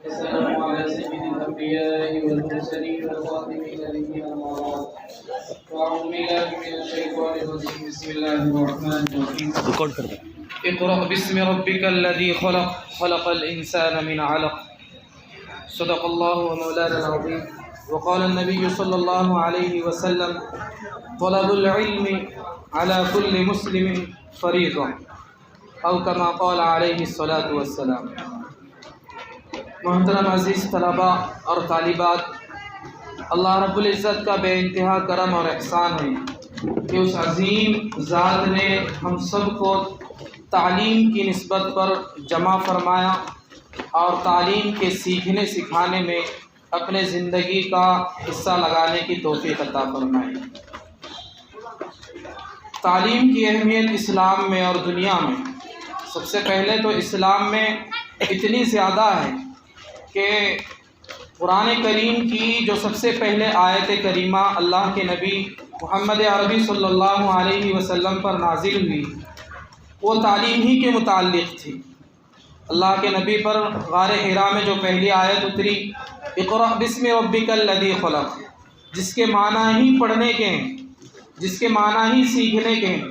السلام على سيد الأنبياء والمرسلين وخاتم نبينا محمد وأعوذ بالله من الشيطان الرجيم بسم الله الرحمن الرحيم اقرأ باسم ربك الذي خلق خلق الإنسان من علق صدق الله ومولانا العظيم وقال النبي صلى الله عليه وسلم طلب العلم على كل مسلم فريضة أو كما قال عليه الصلاة والسلام۔ محترم عزیز طلباء اور طالبات، اللہ رب العزت کا بے انتہا کرم اور احسان ہے کہ اس عظیم ذات نے ہم سب کو تعلیم کی نسبت پر جمع فرمایا اور تعلیم کے سیکھنے سکھانے میں اپنے زندگی کا حصہ لگانے کی توفیق عطا فرمائی۔ تعلیم کی اہمیت اسلام میں اور دنیا میں، سب سے پہلے تو اسلام میں اتنی زیادہ ہے کہ قرآن کریم کی جو سب سے پہلے آیت کریمہ اللہ کے نبی محمد عربی صلی اللہ علیہ وسلم پر نازل ہوئی، وہ تعلیم ہی کے متعلق تھی۔ اللہ کے نبی پر غار حرا میں جو پہلی آیت اتری، اقرأ باسم ربک الذی خلق، جس کے معنی ہی پڑھنے کے ہیں، جس کے معنی ہی سیکھنے کے ہیں،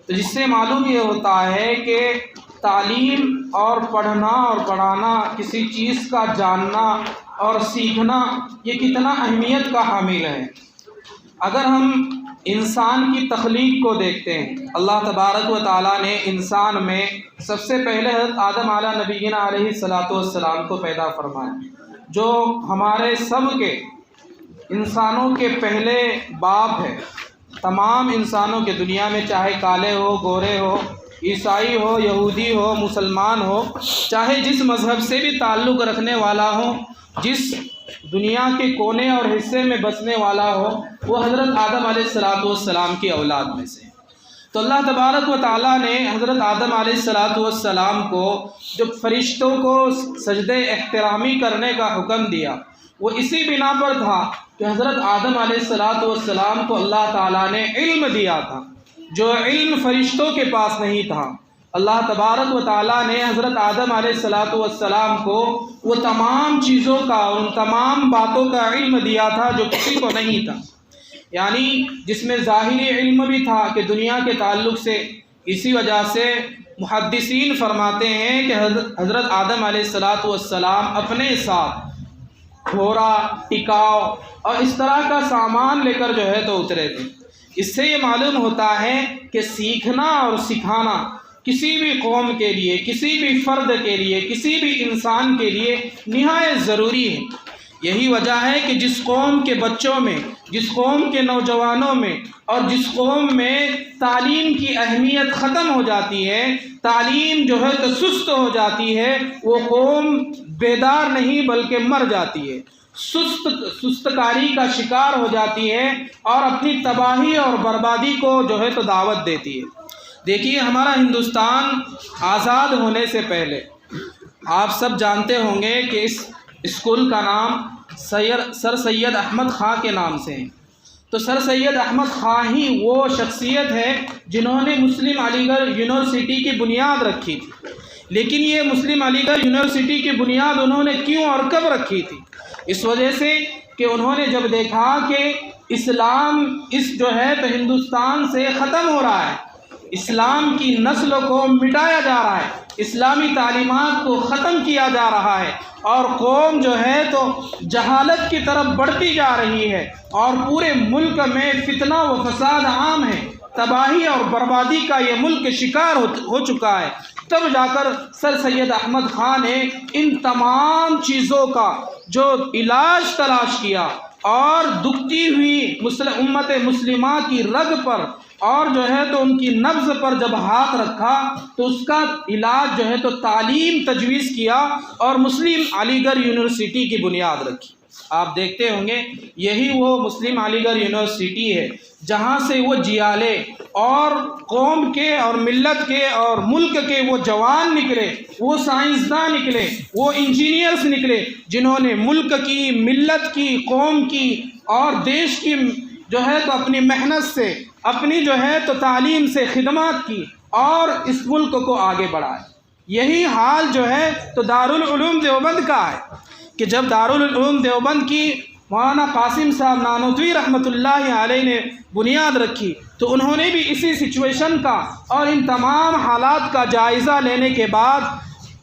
تو جس سے معلوم یہ ہوتا ہے کہ تعلیم اور پڑھنا اور پڑھانا، کسی چیز کا جاننا اور سیکھنا، یہ کتنا اہمیت کا حامل ہے۔ اگر ہم انسان کی تخلیق کو دیکھتے ہیں، اللہ تبارک و تعالیٰ نے انسان میں سب سے پہلے حضرت آدم علیہ نبینا علیہ السلام کو پیدا فرمایا، جو ہمارے سب کے انسانوں کے پہلے باپ ہے۔ تمام انسانوں کے دنیا میں، چاہے کالے ہو، گورے ہو، عیسائی ہو، یہودی ہو، مسلمان ہو، چاہے جس مذہب سے بھی تعلق رکھنے والا ہو، جس دنیا کے کونے اور حصے میں بسنے والا ہو، وہ حضرت آدم علیہ السلام کی اولاد میں سے۔ تو اللہ تبارک و تعالیٰ نے حضرت آدم علیہ السلام کو جو فرشتوں کو سجدہ احترامی کرنے کا حکم دیا، وہ اسی بنا پر تھا کہ حضرت آدم علیہ السلام کو اللہ تعالیٰ نے علم دیا تھا، جو علم فرشتوں کے پاس نہیں تھا۔ اللہ تبارک و تعالیٰ نے حضرت آدم علیہ السلام کو وہ تمام چیزوں کا، ان تمام باتوں کا علم دیا تھا جو کسی کو نہیں تھا، یعنی جس میں ظاہری علم بھی تھا کہ دنیا کے تعلق سے۔ اسی وجہ سے محدثین فرماتے ہیں کہ حضرت آدم علیہ السلام اپنے ساتھ گھوڑا، ٹکاؤ اور اس طرح کا سامان لے کر جو ہے تو اترے تھے۔ اس سے یہ معلوم ہوتا ہے کہ سیکھنا اور سکھانا کسی بھی قوم کے لیے، کسی بھی فرد کے لیے، کسی بھی انسان کے لیے نہایت ضروری ہے۔ یہی وجہ ہے کہ جس قوم کے بچوں میں، جس قوم کے نوجوانوں میں اور جس قوم میں تعلیم کی اہمیت ختم ہو جاتی ہے، تعلیم جو ہے تو سست ہو جاتی ہے، وہ قوم بیدار نہیں بلکہ مر جاتی ہے، سستکاری کا شکار ہو جاتی ہے اور اپنی تباہی اور بربادی کو جو ہے تو دعوت دیتی ہے۔ دیکھیے، ہمارا ہندوستان آزاد ہونے سے پہلے آپ سب جانتے ہوں گے کہ اس اسکول کا نام سر سید احمد خاں کے نام سے ہے۔ تو سر سید احمد خاں ہی وہ شخصیت ہے جنہوں نے مسلم علی گڑھ یونیورسٹی کی بنیاد رکھی تھی۔ لیکن یہ مسلم علی گڑھ یونیورسٹی کی بنیاد انہوں نے کیوں اور کب رکھی تھی؟ اس وجہ سے کہ انہوں نے جب دیکھا کہ اسلام جو ہے تو ہندوستان سے ختم ہو رہا ہے، اسلام کی نسل کو مٹایا جا رہا ہے، اسلامی تعلیمات کو ختم کیا جا رہا ہے اور قوم جو ہے تو جہالت کی طرف بڑھتی جا رہی ہے اور پورے ملک میں فتنہ و فساد عام ہے، تباہی اور بربادی کا یہ ملک شکار ہو چکا ہے، تب جا کر سر سید احمد خاں نے ان تمام چیزوں کا جو علاج تلاش کیا اور دکھتی ہوئی امت مسلمہ کی رگ پر اور جو ہے تو ان کی نبض پر جب ہاتھ رکھا تو اس کا علاج جو ہے تو تعلیم تجویز کیا اور مسلم علی گڑھ یونیورسٹی کی بنیاد رکھی۔ آپ دیکھتے ہوں گے یہی وہ مسلم علی گڑھ یونیورسٹی ہے جہاں سے وہ جیالے اور قوم کے اور ملت کے اور ملک کے وہ جوان نکلے، وہ سائنسداں نکلے، وہ انجینئرز نکلے، جنہوں نے ملک کی، ملت کی، قوم کی اور دیش کی جو ہے تو اپنی محنت سے، اپنی جو ہے تو تعلیم سے خدمات کی اور اس ملک کو آگے بڑھائے۔ یہی حال جو ہے تو دارالعلوم دیوبند کا ہے کہ جب دارالعلوم دیوبند کی مولانا قاسم صاحب نانوتوی رحمۃ اللہ علیہ نے بنیاد رکھی تو انہوں نے بھی اسی سچویشن کا اور ان تمام حالات کا جائزہ لینے کے بعد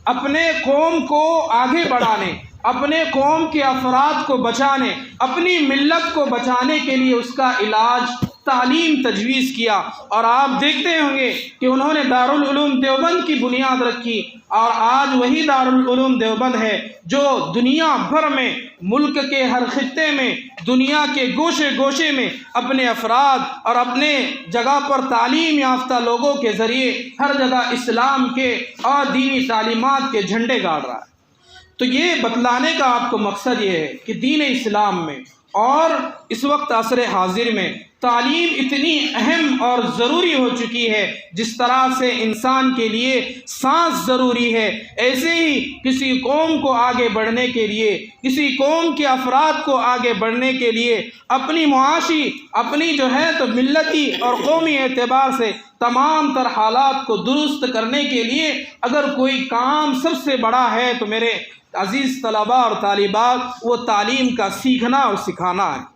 اپنے قوم کو آگے بڑھانے، اپنے قوم کے افراد کو بچانے، اپنی ملت کو بچانے کے لیے اس کا علاج تعلیم تجویز کیا۔ اور آپ دیکھتے ہوں گے کہ انہوں نے دارالعلوم دیوبند کی بنیاد رکھی، اور آج وہی دارالعلوم دیوبند ہے جو دنیا بھر میں، ملک کے ہر خطے میں، دنیا کے گوشے گوشے میں اپنے افراد اور اپنے جگہ پر تعلیم یافتہ لوگوں کے ذریعے ہر جگہ اسلام کے اور دینی تعلیمات کے جھنڈے گاڑ رہا ہے۔ تو یہ بتلانے کا آپ کو مقصد یہ ہے کہ دین اسلام میں اور اس وقت عصر حاضر میں تعلیم اتنی اہم اور ضروری ہو چکی ہے، جس طرح سے انسان کے لیے سانس ضروری ہے، ایسے ہی کسی قوم کو آگے بڑھنے کے لیے، کسی قوم کے افراد کو آگے بڑھنے کے لیے، اپنی معاشی، اپنی جو ہے تو ملتی اور قومی اعتبار سے تمام تر حالات کو درست کرنے کے لیے اگر کوئی کام سب سے بڑا ہے تو میرے عزیز طلباء اور طالبات وہ تعلیم کا سیکھنا اور سکھانا ہے۔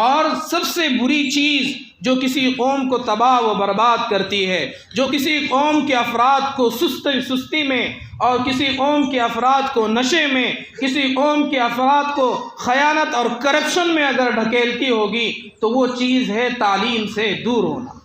اور سب سے بری چیز جو کسی قوم کو تباہ و برباد کرتی ہے، جو کسی قوم کے افراد کو سستی میں اور کسی قوم کے افراد کو نشے میں، کسی قوم کے افراد کو خیانت اور کرپشن میں اگر ڈھکیلتی ہوگی تو وہ چیز ہے تعلیم سے دور ہونا۔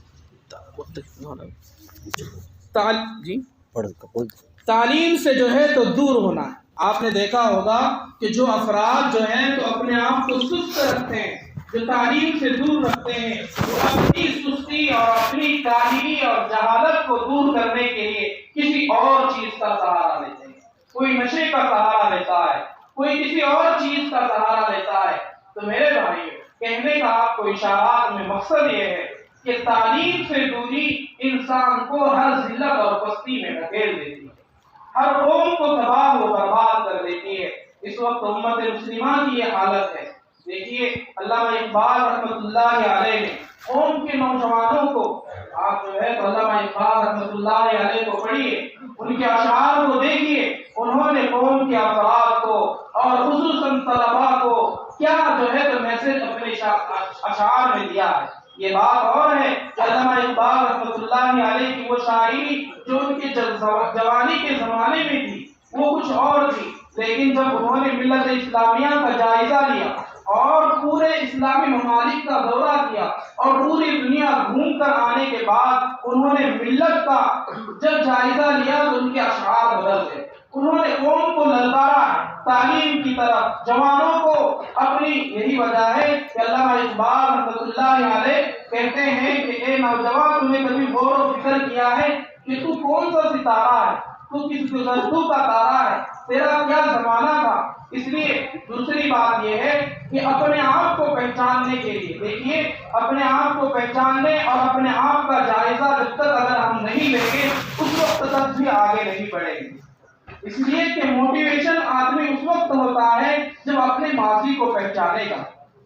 تعلیم سے جو ہے تو دور ہونا ہے۔ آپ نے دیکھا ہوگا کہ جو افراد جو ہیں تو اپنے آپ کو سست رکھتے ہیں، جو تعلیم سے دور رکھتے ہیں، وہ اپنی سستی اور اپنی کاہلی اور جہالت کو دور کرنے کے لیے کسی اور چیز کا سہارا لیتے ہیں۔ کوئی نشے کا سہارا لیتا ہے، کوئی کسی اور چیز کا سہارا لیتا ہے۔ تو میرے بھائیو، کہنے کا آپ کو اشارات میں مقصد یہ ہے کہ تعلیم سے دوری انسان کو ہر ذلت اور پستی میں دھکیل دیتی ہے، ہر قوم کو تباہ و برباد کر دیتی ہے۔ اس وقت امت مسلمہ کی یہ حالت ہے۔ دیکھیے علامہ اقبال رحمۃ اللہ علیہ نے قوم کے نوجوانوں کو، آپ جو ہے تو علامہ اقبال رحمۃ اللہ علیہ کو پڑھیے، ان کے اشعار کو دیکھیے، انہوں نے قوم کے افراد کو اور خصوصاً طلباء کو کیا جو ہے تو میسج اپنے اشعار میں دیا ہے۔ یہ بات اور ہے کہ علامہ اقبال رحمۃ اللہ علیہ کی وہ شاعری جو ان کے جوانی کے زمانے میں تھی وہ کچھ اور تھی، لیکن جب انہوں نے ملت اسلامیہ کا جائزہ لیا اور پورے اسلامی ممالک کا دورہ کیا اور پوری دنیا گھوم کر آنے کے بعد انہوں نے ملت کا جب جائزہ لیا تو ان کے اشعار بدل گئے۔ انہوں نے قوم کو للکارا تعلیم کی طرف، جوانوں کو اپنی۔ یہی وجہ ہے کہ علامہ اقبال رحمۃ اللہ علیہ کہتے ہیں کہ اے نوجوان، تم نے کبھی غور و فکر کیا ہے کہ تو کون سا ستارہ ہے، تو کس گزرتو کا تارا ہے، تیرا کیا زمانہ تھا؟ اس لیے دوسری بات یہ ہے کہ اپنے آپ کو پہچاننے کے لیے، دیکھیے اپنے آپ کو پہچاننے اور اپنے آپ کا جائزہ جب تک اگر ہم نہیں لیں گے اس وقت تک بھی آگے نہیں بڑھیں گے۔ اس لیے کہ موٹیویشن آدمی اس وقت ہوتا ہے جب اپنے ماضی کو پہچانے گا،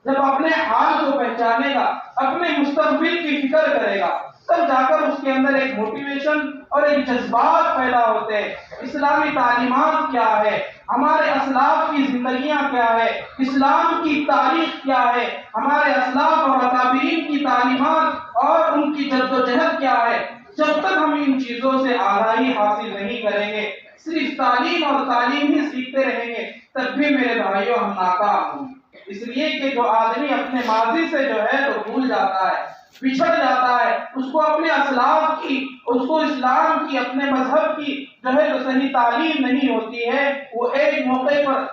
جب اپنے حال کو پہچانے گا، اپنے مستقبل کی فکر کرے گا، تب جا کر اس کے اندر ایک موٹیویشن اور ایک جذبات پیدا ہوتے ہیں۔ اسلامی تعلیمات کیا ہے، ہمارے اسلاف کی زندگیاں کیا ہے، اسلام کی تاریخ کیا ہے، ہمارے اسلاف اور اکابرین کی تعلیمات اور ان کی جدوجہد کیا ہے، جب تک ہم ان چیزوں سے آگاہی حاصل نہیں کریں گے، صرف تعلیم اور تعلیم ہی سیکھتے رہیں گے، تب بھی میرے بھائیوں ہم ناکام ہوں گے۔ اس لیے کہ جو آدمی اپنے ماضی سے جو ہے تو بھول جاتا ہے، پچھڑ جاتا ہے، اس کو اپنے اسلاف کی، اس کو اسلام کی، اپنے مذہب کی جو ہے تو صحیح تعلیم نہیں ہوتی ہے، وہ ایک موقع پر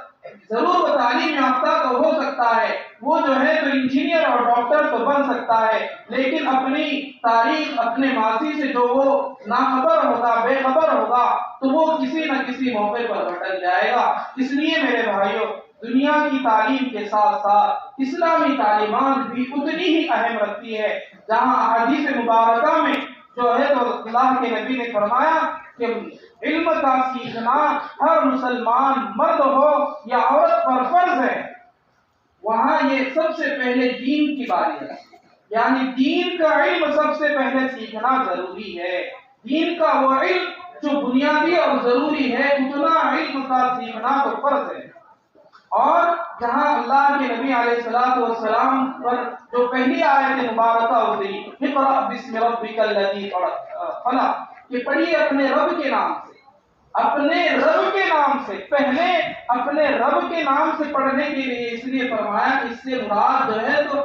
ضرور وہ تعلیم یافتہ تو ہو سکتا ہے، وہ جو ہے تو انجینئر اور ڈاکٹر تو بن سکتا ہے، لیکن اپنی تاریخ، اپنے ماضی سے جو وہ ناخبر ہوگا، بے خبر ہوگا، تو وہ کسی نہ کسی موقع پر بھٹک جائے گا۔ اس لیے میرے بھائیوں، دنیا کی تعلیم کے ساتھ ساتھ اسلامی تعلیمات بھی اتنی ہی اہم رکھتی ہے۔ جہاں حدیث مبارکہ میں جو ہے تو اللہ کے نبی نے فرمایا کہ علم کا سیکھنا ہر مسلمان مرد ہو یا عورت پر فرض ہے، وہاں یہ سب سے پہلے دین کی باری ہے، یعنی دین کا علم سب سے پہلے سیکھنا ضروری ہے۔ دین کا وہ علم جو بنیادی اور ضروری ہے اتنا علم کا سیکھنا تو فرض ہے۔ اور جہاں اللہ کے نبی علیہ الصلوۃ والسلام پر جو پہلی آیت مبارکہ اتری، اقرأ بسم ربک الذی خلق، کہ پڑھیے اپنے رب کے نام سے، اپنے رب کے نام سے، پہلے اپنے رب کے نام سے پڑھنے کے لیے اس لیے فرمایا کہ اس سے مراد جو ہے تو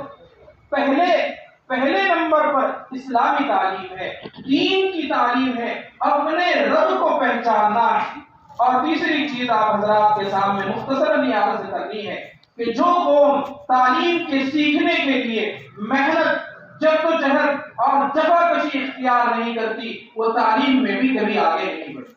پہلے نمبر پر اسلامی تعلیم ہے، دین کی تعلیم ہے، اپنے رب کو پہچاننا ہے۔ اور تیسری چیز آپ حضرات کے سامنے مختصراً یہ عرض کرنی ہے کہ جو قوم تعلیم کے سیکھنے کے لیے محنت، جدوجہد اور جفاکشی اختیار نہیں کرتی وہ تعلیم میں بھی کبھی آگے نہیں بڑھتی۔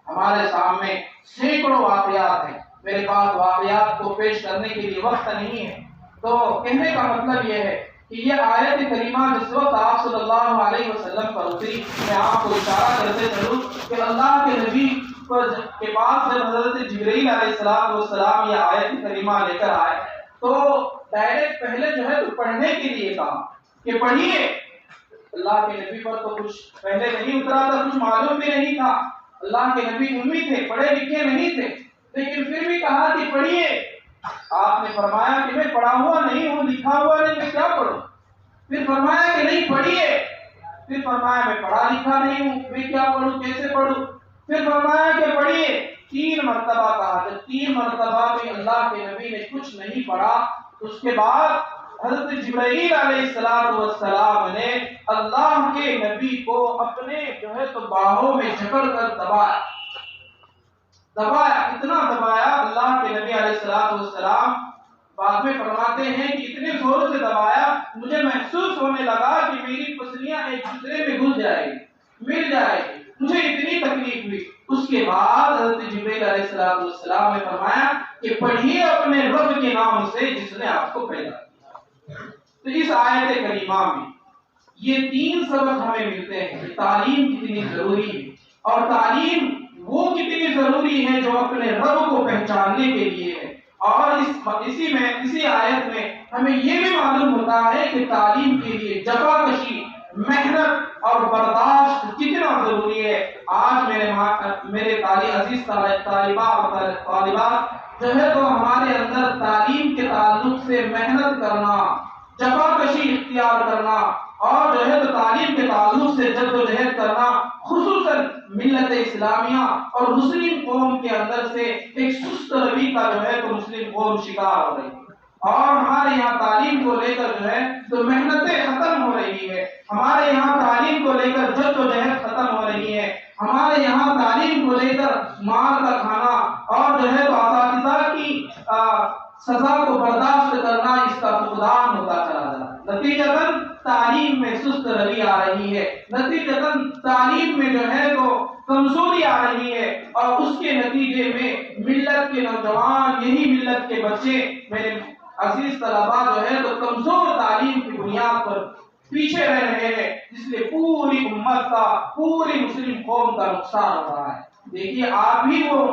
ہمارے سامنے سینکڑوں واقعات ہیں، میرے پاس واقعات کو پیش کرنے کے لیے وقت نہیں ہے، تو کہنے کا مطلب یہ ہے کہ یہ آیت کریمہ جس وقت آپ صلی اللہ علیہ وسلم پر اتری، میں آپ کو اشارہ کرتے چلوں کہ اللہ کے نبی کے پاس جب حضرت جبرائیل علیہ السلام یہ آیت کریمہ لے کر آئے تو ڈائریکٹ پہلے جو ہے تو پڑھنے کے لیے کہا کہ پڑھیے۔ اللہ کے نبی پر تو کچھ پہلے نہیں اترا تھا، کچھ معلوم بھی نہیں تھا، اللہ کے نبی امی تھے، پڑھے لکھے نہیں تھے، لیکن پھر بھی کہا کہ پڑھیے۔ آپ نے فرمایا کہ میں پڑھا ہوا نہیں ہوں، لکھا ہوا نہیں، میں کیا پڑھوں؟ پھر فرمایا کہ نہیں پڑھیے۔ پھر فرمایا میں پڑھا لکھا نہیں ہوں، میں کیا پڑھوں، کیسے پڑھوں؟ پھر فرمایا کہ پڑھیے۔ 3 مرتبہ کہا، جب 3 مرتبہ بھی اللہ کے نبی نے کچھ نہیں پڑھا، اس کے بعد حضرت جبرائیل علیہ السلام نے اللہ کے نبی کو اپنے جو ہے تو باہوں میں جکڑ کر دبایا، اتنا دبایا اللہ کے نبی علیہ السلام بعد میں فرماتے ہیں کہ اتنے زور سے دبایا مجھے محسوس ہونے لگا کہ میری پسلیاں ایک دوسرے میں گھل جائے گی، مل جائے گی، مجھے اتنی تکلیف ہوئی۔ اس کے بعد حضرت جبرائیل علیہ السلام نے فرمایا کہ پڑھیے اپنے رب کے نام سے جس نے آپ کو پیدا کیا۔ تو اس آیت کریمہ میں یہ 3 سبق ہمیں ملتے ہیں کہ تعلیم کتنی ضروری ہے، اور تعلیم وہ کتنی ضروری ہے جو اپنے رب کو پہچاننے کے لیے ہے۔ اور اسی آیت میں ہمیں یہ بھی معلوم ہوتا ہے کہ تعلیم کے لیے جفاکشی، محنت اور برداشت کتنا ضروری ہے۔ آج میرے عزیز طالبہ اور طالبات جو ہے تو ہمارے اندر تعلیم کے تعلق سے محنت کرنا، جفاکشی اختیار کرنا اور جو ہے تو تعلیم کے تعلق سے جدوجہد کرنا، خصوصاً ملت اسلامیہ اور مسلم قوم کے اندر سے ایک سست روی کا جو ہے تو مسلم قوم شکار ہو رہی ہے، اور ہمارے یہاں تعلیم کو لے کر جو ہے تو محنتیں ختم ہو رہی ہے، ہمارے یہاں تعلیم کو لے کر جدوجہد ختم ہو رہی ہے، ہمارے یہاں تعلیم کو لے کر مار کا کھانا اور جو ہے تو اساتذہ کی سزا کو برداشت کرنا اس کا فقدان ہوتا چلا جا رہا ہے۔ نتیجتاً تعلیم میں سست روی آ رہی ہے، نتیجتاً تعلیم میں جو ہے تو کمزوری آ رہی ہے، اور اس کے نتیجے میں ملت کے نوجوان، یہی ملت کے بچے، میرے عزیز طلباء جو ہے تو کمزور تعلیم کی بنیاد پر پیچھے رہ رہے ہیں، جس لیے پوری امت کا، پوری مسلم قوم کا نقصان ہو رہا ہے۔ دیکھیے آپ بھی وہ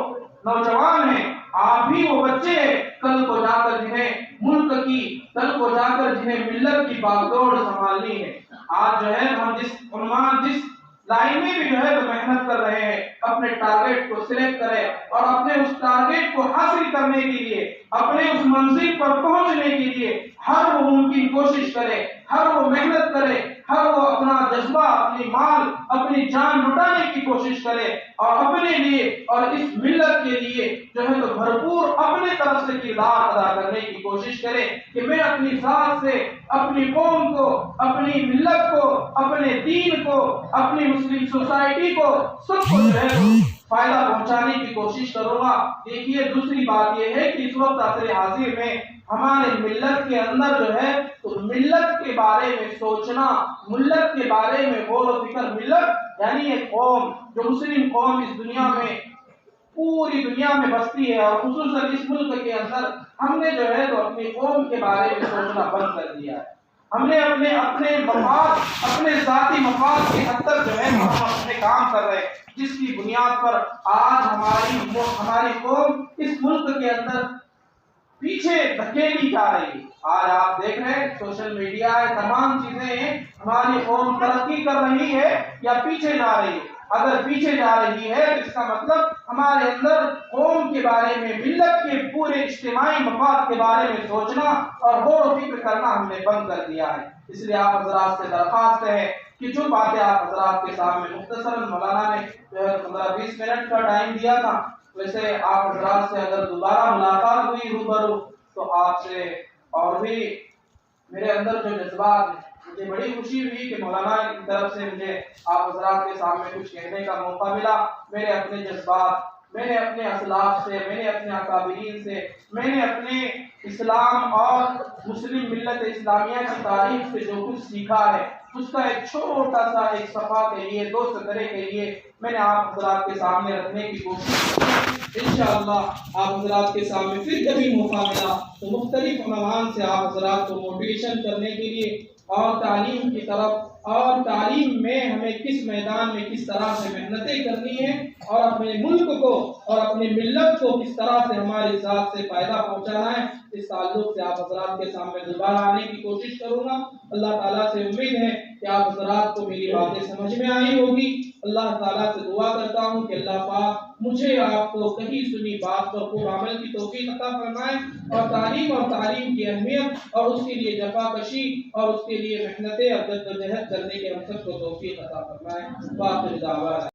نوجوان ہیں، آپ بھی وہ بچے ہیں، کل کو جا کر جنہیں ملک کی، کل کو جا کر جنہیں ملت کی باغدوڑ سنبھالنی ہے۔ آج جو ہے ہم جس لائن میں بھی جو ہے تو محنت کر رہے ہیں، اپنے ٹارگیٹ کو سلیکٹ کریں اور اپنے اس ٹارگیٹ کو حاصل کرنے کے لیے، اپنے اس منزل پر پہنچنے کے لیے ہر وہ ممکن کوشش کرے، ہر وہ محنت کرے، ہر وہ اپنا جذبہ، اپنی مال، اپنی جان لٹانے کی کوشش کرے، اور اپنے لیے اور اس ملت کے لیے جو ہے تو بھرپور اپنے طرف سے کردار ادا کرنے کی کوشش کرے کہ میں اپنی ذات سے اپنی قوم کو، اپنی ملت کو، اپنے دین کو، اپنی مسلم سوسائٹی کو، سب کو جو ہے فائدہ پہنچانے کی کوشش کروں گا۔ دیکھیے دوسری بات یہ ہے کہ اس وقت عصر حاضر میں ہمارے ملت کے اندر جو ہے تو ملت کے بارے میں سوچنا، ملت کے بارے میں غور و فکر، ملت یعنی ایک قوم، جو مسلم قوم اس دنیا میں، پوری دنیا میں بستی ہے، اور خصوصاً اس ملک کے اندر ہم نے جو ہے تو اپنی قوم کے بارے میں سوچنا بند کر دیا ہے۔ ہم نے اپنے مفاد، اپنے ذاتی مفاد کے حد تک جو ہے ہم اپنے کام کر رہے ہیں، جس کی بنیاد پر آج ہماری قوم اس ملک کے اندر پیچھے دھکیلی جا رہی ہے۔ آج آپ دیکھ رہے ہیں سوشل میڈیا ہے، تمام چیزیں ہیں، ہماری قوم ترقی کر رہی ہے یا پیچھے جا رہی ہے۔ اگر پیچھے جا رہی ہے تو اس کا مطلب ہمارے اندر قوم کے بارے میں، ملت کے پورے اجتماعی مفاد کے بارے میں سوچنا اور غور و فکر کرنا ہم نے بند کر دیا ہے۔ اس لیے آپ حضرات سے درخواست ہے کہ جو باتیں آپ حضرات کے سامنے مختصراً مولانا نے 15-20 منٹ کا ٹائم دیا تھا، ویسے آپ حضرات سے اگر دوبارہ ملاقات ہوئی روبرو تو آپ سے اور بھی میرے اندر جو جذبات ہیں، مجھے بڑی خوشی ہوئی کہ مولانا کی طرف سے مجھے آپ حضرات کے سامنے کچھ کہنے کا موقع ملا۔ میرے اپنے جذبات، میں نے اپنے اسلاف سے، میں نے اپنے اکابرین سے، میں نے اپنے اسلام اور مسلم ملت اسلامیہ کی تاریخ سے جو کچھ سیکھا ہے، اس کا ایک چھوٹا سا ایک صفحہ کے لیے، 2 سطرے کے لیے میں نے آپ حضرات کے سامنے رکھنے کی کوشش کی۔ انشاءاللہ آپ حضرات کے سامنے پھر کبھی موقع ملا تو مختلف عنوان سے آپ حضرات کو موٹیویشن کرنے کے لیے اور تعلیم کی طرف اور تعلیم میں ہمیں کس میدان میں کس طرح سے محنتیں کرنی ہیں اور اپنے ملک کو اور اپنی ملت کو کس طرح سے ہماری ذات سے فائدہ پہنچانا ہے، اس تعلق سے آپ حضرات کے سامنے دوبارہ آنے کی کوشش کروں گا۔ اللہ تعالیٰ سے امید ہے کہ آپ حضرات کو میری باتیں سمجھ میں آئی ہوگی۔ اللہ تعالیٰ سے دعا کرتا ہوں کہ اللہ پاک مجھے آپ کو کہیں سنی بات پر خوب عمل کی توفیق عطا فرمائے اور تعلیم کی اہمیت اور اس کے لیے جفا کشی اور اس کے لیے محنتیں اور جدوجہد کرنے کے ہم سب کو توفیق عطا فرمائے۔ باقی دعوانا